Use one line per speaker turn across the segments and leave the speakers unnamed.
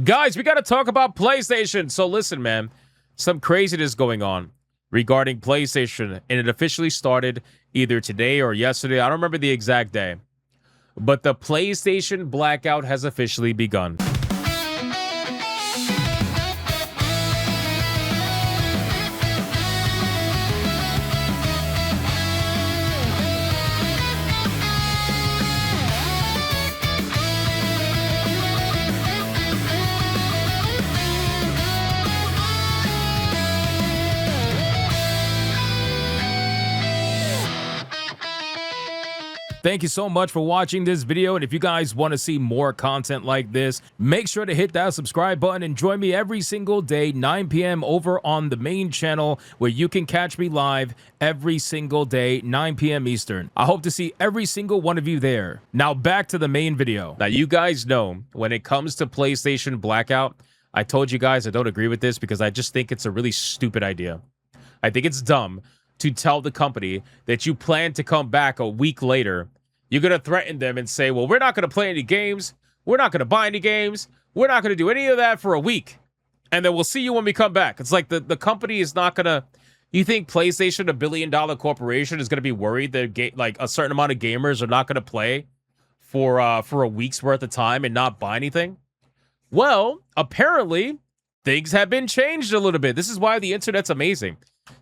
Guys, we got to talk about PlayStation. So listen, man, some craziness going on regarding PlayStation, and it officially started either today or yesterday. I don't remember the exact day, but the PlayStation Blackout has officially begun. Thank you so much for watching this video, and if you guys want to see more content like this, make sure to hit that subscribe button and join me every single day, 9 p.m. over on the main channel, where you can catch me live every single day, 9 p.m. Eastern. I hope to see every single one of you there. Now back to the main video. Now you guys know, when it comes to PlayStation Blackout, I told you guys I don't agree with this because I just think it's a really stupid idea. I think it's dumb to tell the company that you plan to come back a week later. You're going to threaten them and say, well, we're not going to play any games. We're not going to buy any games. We're not going to do any of that for a week. And then we'll see you when we come back. It's like the company is not going to... You think PlayStation, $1 billion corporation, is going to be worried that like a certain amount of gamers are not going to play for a week's worth of time and not buy anything? Well, apparently, things have been changed a little bit. This is why the internet's amazing,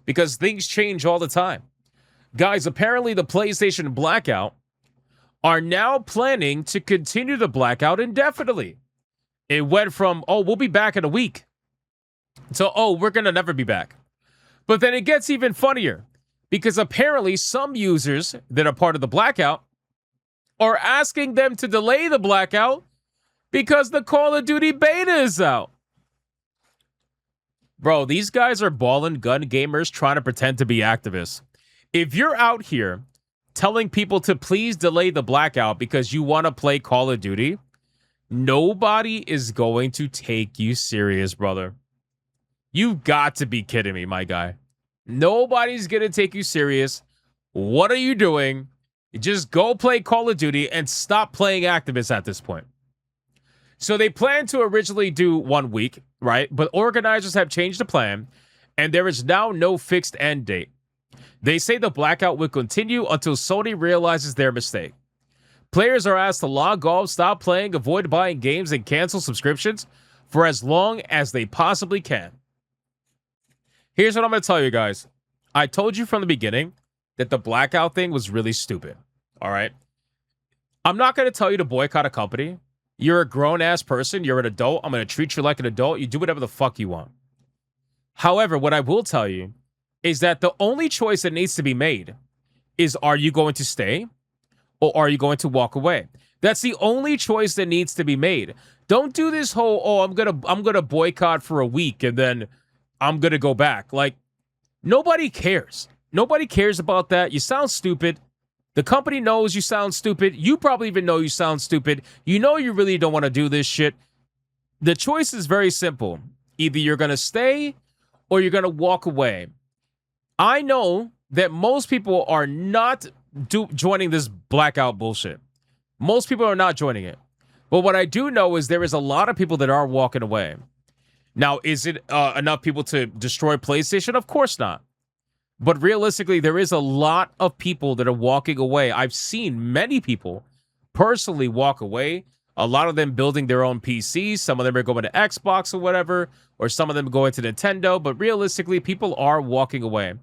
because things change all the time. Guys, apparently the PlayStation Blackout are now planning to continue the blackout indefinitely. It went from, oh, we'll be back in a week, to, oh, we're going to never be back. But then it gets even funnier, because apparently some users that are part of the blackout are asking them to delay the blackout because the Call of Duty beta is out. Bro, these guys are ballin' gun gamers trying to pretend to be activists. If you're out here telling people to please delay the blackout because you want to play Call of Duty, nobody is going to take you serious, brother. You've got to be kidding me, my guy. Nobody's going to take you serious. What are you doing? Just go play Call of Duty and stop playing activists at this point. So they plan to originally do 1 week, right? But organizers have changed the plan, and there is now no fixed end date. They say the blackout will continue until Sony realizes their mistake. Players are asked to log off, stop playing, avoid buying games, and cancel subscriptions for as long as they possibly can. Here's what I'm going to tell you guys. I told you from the beginning that the blackout thing was really stupid. All right? I'm not going to tell you to boycott a company. You're a grown-ass person. You're an adult. I'm going to treat you like an adult. You do whatever the fuck you want. However, what I will tell you is that the only choice that needs to be made is, are you going to stay or are you going to walk away? That's the only choice that needs to be made. Don't do this whole, oh, I'm gonna boycott for a week and then I'm gonna go back. Like, nobody cares. Nobody cares about that. You sound stupid. The company knows you sound stupid. You probably even know you sound stupid. You know you really don't want to do this shit. The choice is very simple. Either you're gonna stay or you're gonna walk away. I know that most people are not joining this blackout bullshit. Most people are not joining it. But what I do know is there is a lot of people that are walking away. Now, is it enough people to destroy PlayStation? Of course not. But realistically, there is a lot of people that are walking away. I've seen many people personally walk away. A lot of them building their own PCs. Some of them are going to Xbox or whatever, or some of them going to Nintendo. But realistically, people are walking away.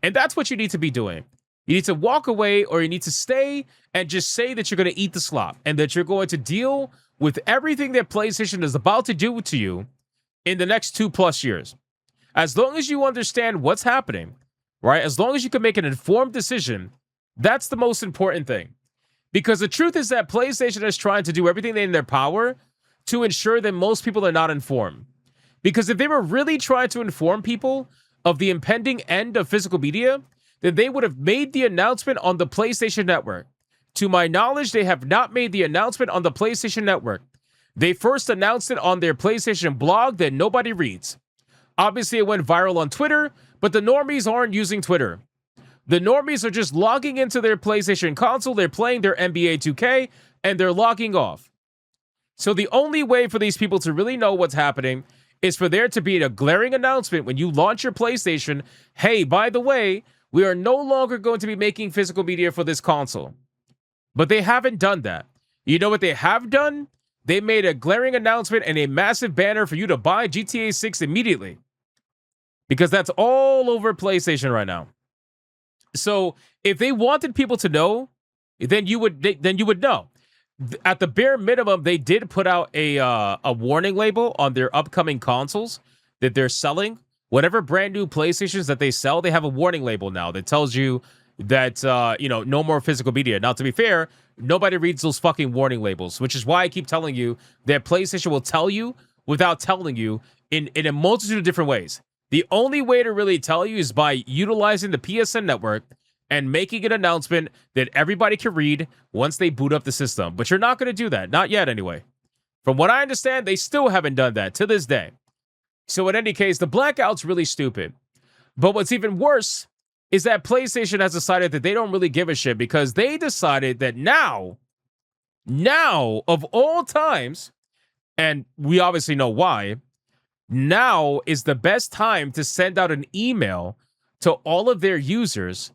And that's what you need to be doing. You need to walk away, or you need to stay and just say that you're going to eat the slop and that you're going to deal with everything that PlayStation is about to do to you in the next 2+ years. As long as you understand what's happening, right? As long as you can make an informed decision, that's the most important thing. Because the truth is that PlayStation is trying to do everything in their power to ensure that most people are not informed. Because if they were really trying to inform people of the impending end of physical media, then they would have made the announcement on the PlayStation Network. To my knowledge, they have not made the announcement on the PlayStation Network. They first announced it on their PlayStation blog that nobody reads. Obviously, it went viral on Twitter, but the normies aren't using Twitter. The normies are just logging into their PlayStation console, they're playing their NBA 2K, and they're logging off. So the only way for these people to really know what's happening is for there to be a glaring announcement when you launch your PlayStation. Hey, by the way, we are no longer going to be making physical media for this console. But they haven't done that. You know what they have done? They made a glaring announcement and a massive banner for you to buy GTA 6 immediately. Because that's all over PlayStation right now. So if they wanted people to know, then you would know. At the bare minimum, they did put out a warning label on their upcoming consoles that they're selling. Whatever brand new PlayStations that they sell, they have a warning label now that tells you that no more physical media. Now, to be fair, nobody reads those fucking warning labels, which is why I keep telling you that PlayStation will tell you without telling you in a multitude of different ways. The only way to really tell you is by utilizing the PSN network and making an announcement that everybody can read once they boot up the system. But you're not going to do that. Not yet, anyway. From what I understand, they still haven't done that to this day. So in any case, the Blackout's really stupid. But what's even worse is that PlayStation has decided that they don't really give a shit because they decided that now, of all times, and we obviously know why, now is the best time to send out an email to all of their users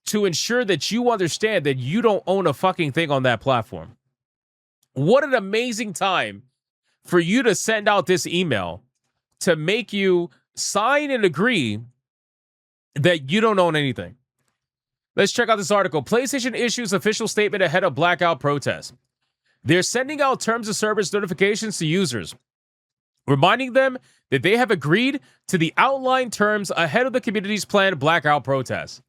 to ensure that you understand that you don't own a fucking thing on that platform. What an amazing time for you to send out this email to make you sign and agree that you don't own anything. Let's check out this article. PlayStation issues official statement ahead of Blackout protest. They're sending out terms of service notifications to users, reminding them that they have agreed to the outlined terms ahead of the community's planned Blackout protest.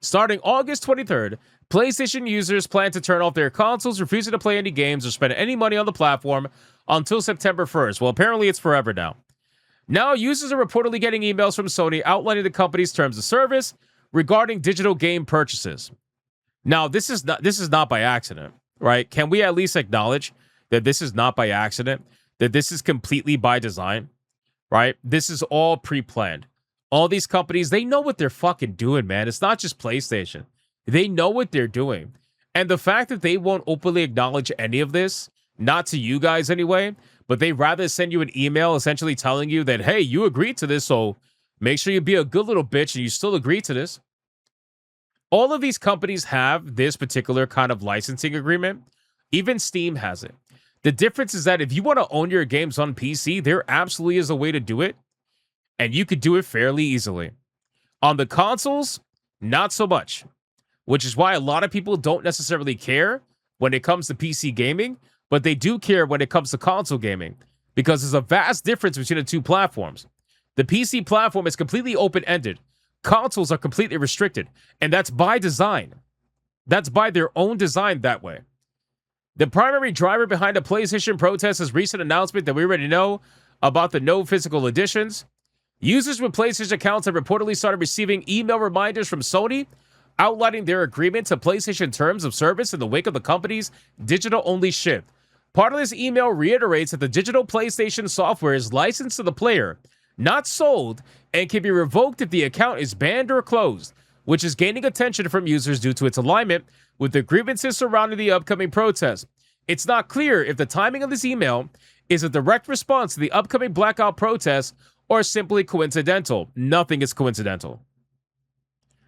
Starting August 23rd, PlayStation users plan to turn off their consoles, refusing to play any games or spend any money on the platform until September 1st. Well, apparently it's forever now. Now, users are reportedly getting emails from Sony outlining the company's terms of service regarding digital game purchases. Now, this is not by accident, right? Can we at least acknowledge that this is not by accident, that this is completely by design, right? This is all pre-planned. All these companies, they know what they're fucking doing, man. It's not just PlayStation. They know what they're doing. And the fact that they won't openly acknowledge any of this, not to you guys anyway, but they rather send you an email essentially telling you that, hey, you agreed to this, so make sure you be a good little bitch and you still agree to this. All of these companies have this particular kind of licensing agreement. Even Steam has it. The difference is that if you want to own your games on PC, there absolutely is a way to do it. And you could do it fairly easily. On the consoles, not so much. Which is why a lot of people don't necessarily care when it comes to PC gaming, but they do care when it comes to console gaming. Because there's a vast difference between the two platforms. The PC platform is completely open-ended. Consoles are completely restricted. And that's by design. That's by their own design that way. The primary driver behind the PlayStation protest is recent announcement that we already know about the no physical editions. Users with PlayStation accounts have reportedly started receiving email reminders from Sony outlining their agreement to PlayStation terms of service in the wake of the company's digital-only shift. Part of this email reiterates that the digital PlayStation software is licensed to the player, not sold, and can be revoked if the account is banned or closed, which is gaining attention from users due to its alignment with the grievances surrounding the upcoming protest. It's not clear if the timing of this email is a direct response to the upcoming Blackout protest or simply coincidental. Nothing is coincidental.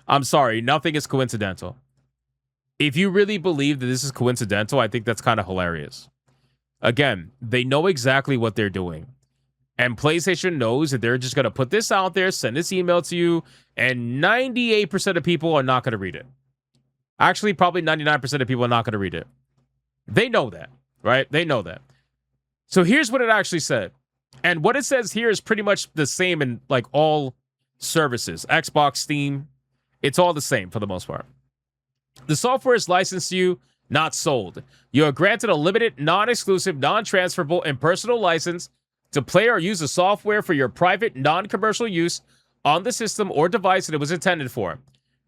I'm sorry, nothing is coincidental. If you really believe that this is coincidental, I think that's kind of hilarious. Again, they know exactly what they're doing. And PlayStation knows that they're just going to put this out there, send this email to you, and 98% of people are not going to read it. Actually, probably 99% of people are not going to read it. They know that, right? They know that. So here's what it actually said. And what it says here is pretty much the same in like all services. Xbox, Steam, it's all the same for the most part. The software is licensed to you, not sold. You are granted a limited, non-exclusive, non-transferable, and personal license to play or use the software for your private, non-commercial use on the system or device that it was intended for.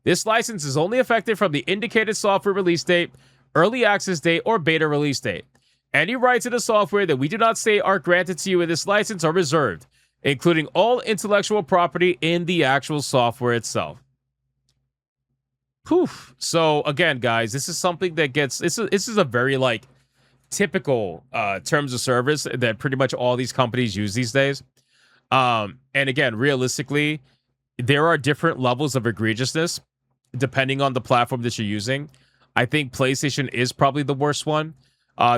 This license is only effective from the indicated software release date, early access date, or beta release date. Any rights to the software that we do not say are granted to you in this license are reserved, including all intellectual property in the actual software itself. Poof. So again, guys, this is something that gets this is a very like typical terms of service that pretty much all these companies use these days. And again, realistically, there are different levels of egregiousness depending on the platform that you're using. I think PlayStation is probably the worst one.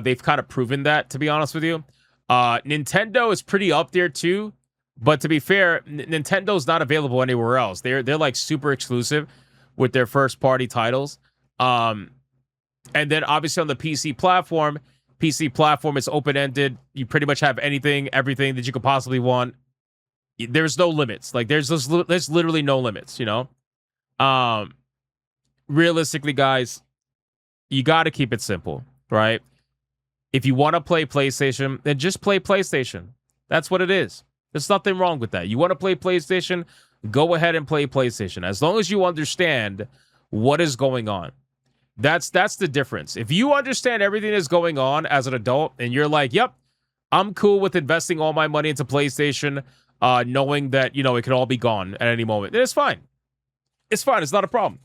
They've kind of proven that, to be honest with you. Nintendo is pretty up there too, but to be fair, Nintendo's not available anywhere else. They're like super exclusive with their first party titles. And then obviously on the PC platform is open ended. You pretty much have everything that you could possibly want. There's no limits. Like there's literally no limits. You know, realistically, guys, you got to keep it simple, right? If you want to play PlayStation, then just play PlayStation. That's what it is. There's nothing wrong with that. You want to play PlayStation, go ahead and play PlayStation. As long as you understand what is going on. That's the difference. If you understand everything that's going on as an adult and you're like, yep, I'm cool with investing all my money into PlayStation, knowing that, you know, it could all be gone at any moment, then it's fine. It's fine. It's not a problem.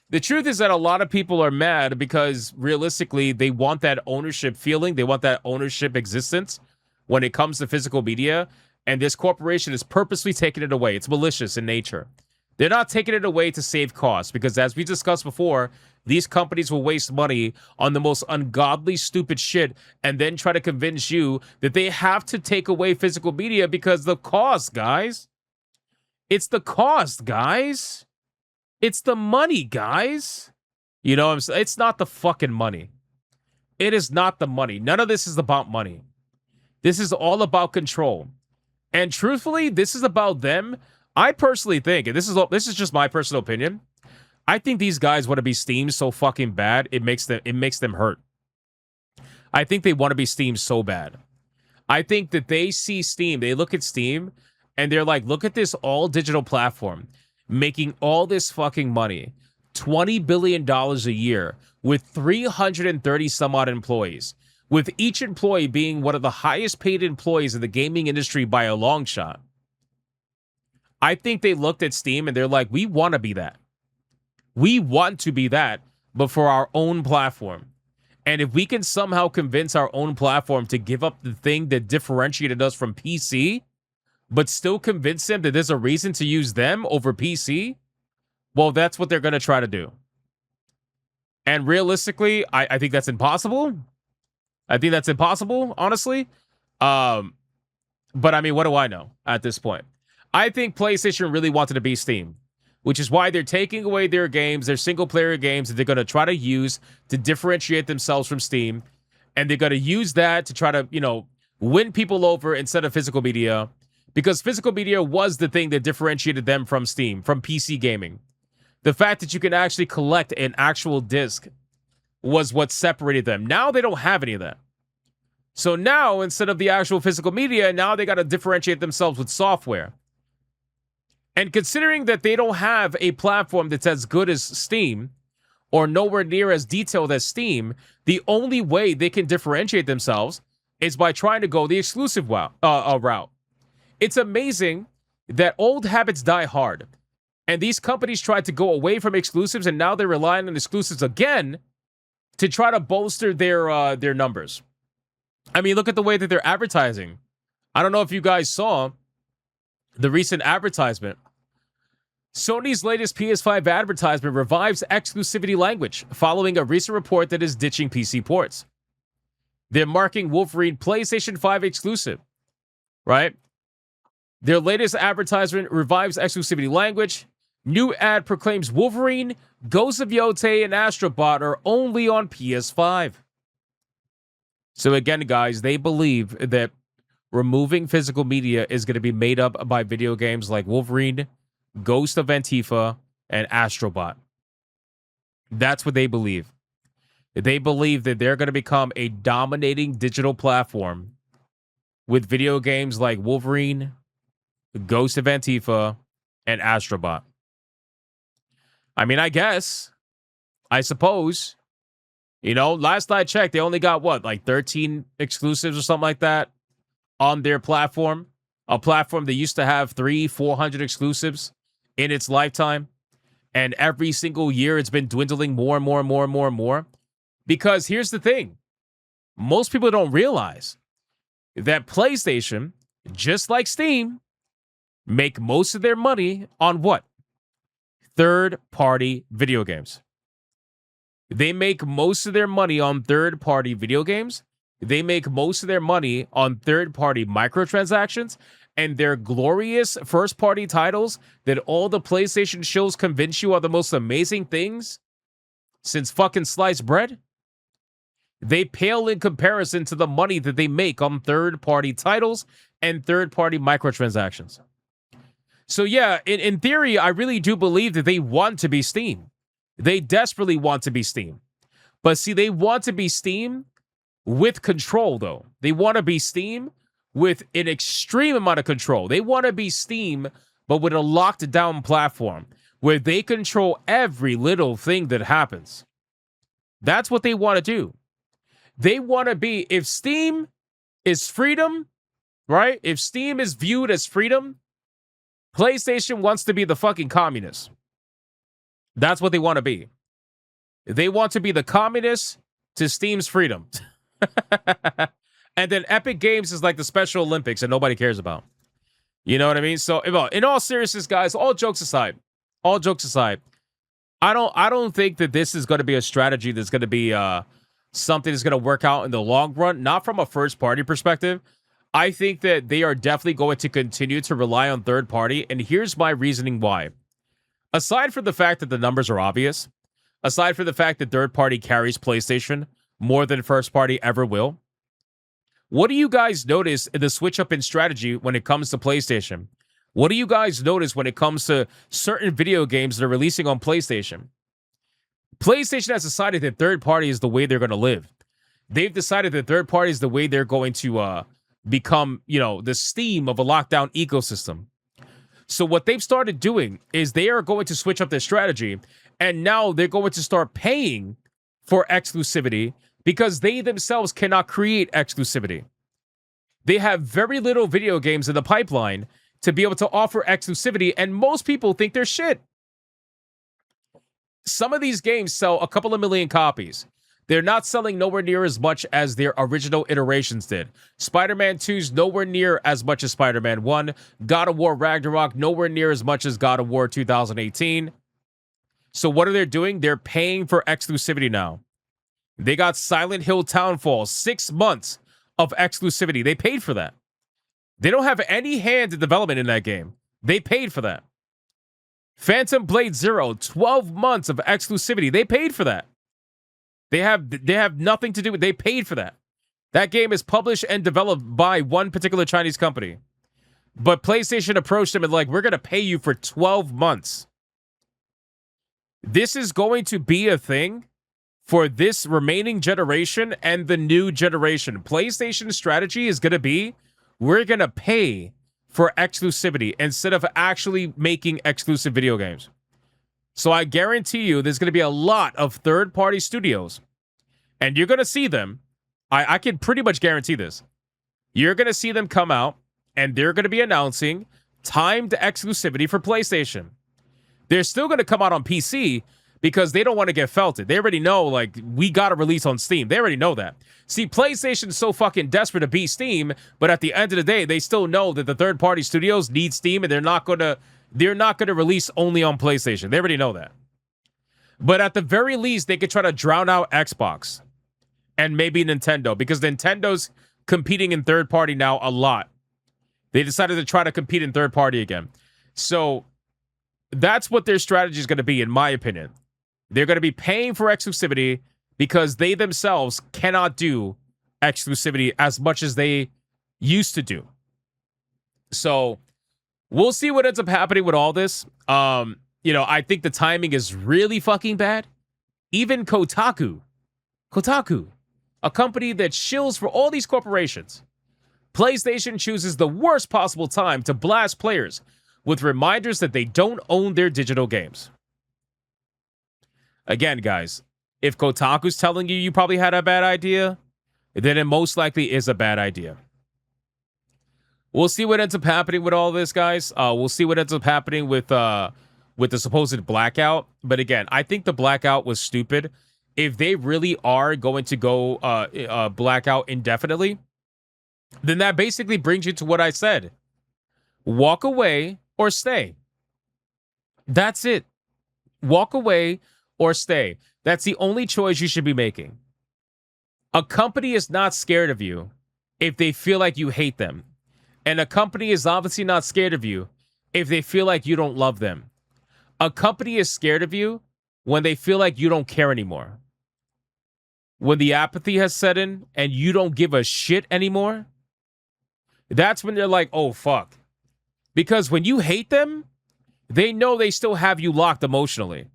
The truth is that a lot of people are mad because realistically, they want that ownership feeling. They want that ownership existence when it comes to physical media. And this corporation is purposely taking it away. It's malicious in nature. They're not taking it away to save costs because, as we discussed before, these companies will waste money on the most ungodly, stupid shit and then try to convince you that they have to take away physical media because the cost, guys. It's the cost, guys. It's the money, guys. You know what I'm saying? It's not the fucking money. It is not the money. None of this is about money. This is all about control. And truthfully, this is about them. I personally think, and this is just my personal opinion, I think these guys want to be Steam so fucking bad, it makes them hurt. I think they want to be Steam so bad. I think that they see Steam, they look at Steam, and they're like, look at this all digital platform making all this fucking money, $20 billion a year with 330 some odd employees, with each employee being one of the highest paid employees in the gaming industry by a long shot. I think they looked at Steam and they're like, we want to be that. We want to be that, but for our own platform. And if we can somehow convince our own platform to give up the thing that differentiated us from PC, but still convince them that there's a reason to use them over PC, well, that's what they're going to try to do. And realistically, I think that's impossible. I think that's impossible, honestly. But I mean, what do I know at this point? I think PlayStation really wanted to be Steam, which is why they're taking away their games, their single-player games that they're going to try to use to differentiate themselves from Steam. And they're going to use that to try to, you know, win people over instead of physical media. Because physical media was the thing that differentiated them from Steam, from PC gaming. The fact that you can actually collect an actual disc was what separated them. Now they don't have any of that. So now, instead of the actual physical media, now they got to differentiate themselves with software. And considering that they don't have a platform that's as good as Steam, or nowhere near as detailed as Steam, the only way they can differentiate themselves is by trying to go the exclusive route. It's amazing that old habits die hard. And these companies tried to go away from exclusives, and now they're relying on exclusives again to try to bolster their numbers. I mean, look at the way that they're advertising. I don't know if you guys saw the recent advertisement. Sony's latest PS5 advertisement revives exclusivity language following a recent report that is ditching PC ports. They're marking Wolverine PlayStation 5 exclusive, right? Their latest advertisement revives exclusivity language. New ad proclaims Wolverine, Ghost of Yotei, and Astrobot are only on PS5. So again, guys, they believe that removing physical media is going to be made up by video games like Wolverine, Ghost of Antifa, and Astrobot. That's what they believe. They believe that they're going to become a dominating digital platform with video games like Wolverine, Ghost of Antifa, and Astrobot. I mean, I suppose, you know, last I checked, they only got what, like 13 exclusives or something like that on their platform. A platform that used to have 400 exclusives in its lifetime. And every single year, it's been dwindling more and more and more and more and more. Because here's the thing. most people don't realize that PlayStation, just like Steam, make most of their money on what? Third-party video games. They make most of their money on third-party video games. They make most of their money on third-party microtransactions and their glorious first-party titles that all the PlayStation shows convince you are the most amazing things since fucking sliced bread. They pale in comparison to the money that they make on third-party titles and third-party microtransactions. So yeah, in theory, I really do believe that they want to be Steam. They desperately want to be Steam. But see, they want to be Steam with control, though. They want to be Steam with an extreme amount of control. They want to be Steam, but with a locked down platform where they control every little thing that happens. That's what they want to do. They want to be, if Steam is freedom, right? If Steam is viewed as freedom, PlayStation wants to be the fucking communist. That's what they want to be. They want to be the communists to Steam's freedom. And then Epic Games is like the Special Olympics that nobody cares about. You know what I mean? So, in all seriousness, guys, all jokes aside, I don't think that this is going to be a strategy that's going to be something that's going to work out in the long run, not from a first-party perspective. I think that they are definitely going to continue to rely on third-party, and here's my reasoning why. Aside from the fact that the numbers are obvious, aside from the fact that third-party carries PlayStation more than first-party ever will, what do you guys notice in the switch-up in strategy when it comes to PlayStation? What do you guys notice when it comes to certain video games that are releasing on PlayStation? PlayStation has decided that third-party is the way they're going to live. They've decided that third-party is the way they're going to become, the Steam of a lockdown ecosystem. So what they've started doing is they are going to switch up their strategy, and now they're going to start paying for exclusivity because they themselves cannot create exclusivity. They have very little video games in the pipeline to be able to offer exclusivity, and most people think they're shit. Some of these games sell a couple of million copies. They're not selling nowhere near as much as their original iterations did. Spider-Man 2's nowhere near as much as Spider-Man 1. God of War Ragnarok nowhere near as much as God of War 2018. So what are they doing? They're paying for exclusivity now. They got Silent Hill Townfall, 6 months of exclusivity. They paid for that. They don't have any hand in development in that game. They paid for that. Phantom Blade Zero, 12 months of exclusivity. They paid for that. They have nothing to do with. They paid for that. That game is published and developed by one particular Chinese company. But PlayStation approached them and we're going to pay you for 12 months. This is going to be a thing for this remaining generation and the new generation. PlayStation's strategy is going to be, we're going to pay for exclusivity instead of actually making exclusive video games. So I guarantee you there's going to be a lot of third-party studios, and you're going to see them. I can pretty much guarantee this. You're going to see them come out, and they're going to be announcing timed exclusivity for PlayStation. They're still going to come out on PC because they don't want to get felted. They already know, we got to release on Steam. They already know that. See, PlayStation's so fucking desperate to beat Steam, but at the end of the day, they still know that the third-party studios need Steam, and they're not going to release only on PlayStation. They already know that. But at the very least, they could try to drown out Xbox and maybe Nintendo, because Nintendo's competing in third-party now a lot. They decided to try to compete in third-party again. So that's what their strategy is going to be, in my opinion. They're going to be paying for exclusivity because they themselves cannot do exclusivity as much as they used to do. So we'll see what ends up happening with all this. I think the timing is really fucking bad. Even Kotaku, a company that shills for all these corporations, PlayStation chooses the worst possible time to blast players with reminders that they don't own their digital games. Again, guys, if Kotaku's telling you you probably had a bad idea, then it most likely is a bad idea. We'll see what ends up happening with all this, guys. We'll see what ends up happening with the supposed blackout. But again, I think the blackout was stupid if they really are going to go blackout indefinitely, then that basically brings you to what I said. Walk away or stay. That's it. Walk away or stay. That's the only choice you should be making. A company is not scared of you if they feel like you hate them. And a company is obviously not scared of you if they feel like you don't love them. A company is scared of you when they feel like you don't care anymore. When the apathy has set in and you don't give a shit anymore, that's when they're like, oh, fuck. Because when you hate them, they know they still have you locked emotionally.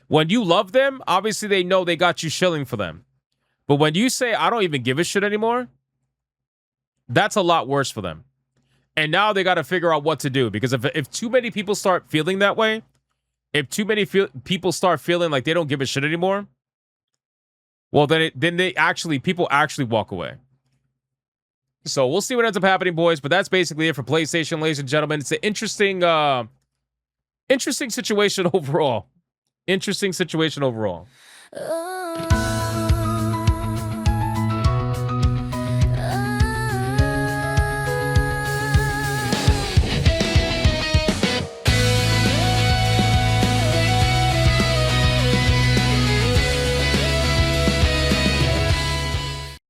When you love them, obviously they know they got you shilling for them. But when you say, I don't even give a shit anymore, that's a lot worse for them. And now they got to figure out what to do. Because if too many people start feeling that way, if too many people start feeling like they don't give a shit anymore, well, then people actually walk away. So we'll see what ends up happening, boys. But that's basically it for PlayStation, ladies and gentlemen. It's an interesting situation overall. Interesting situation overall.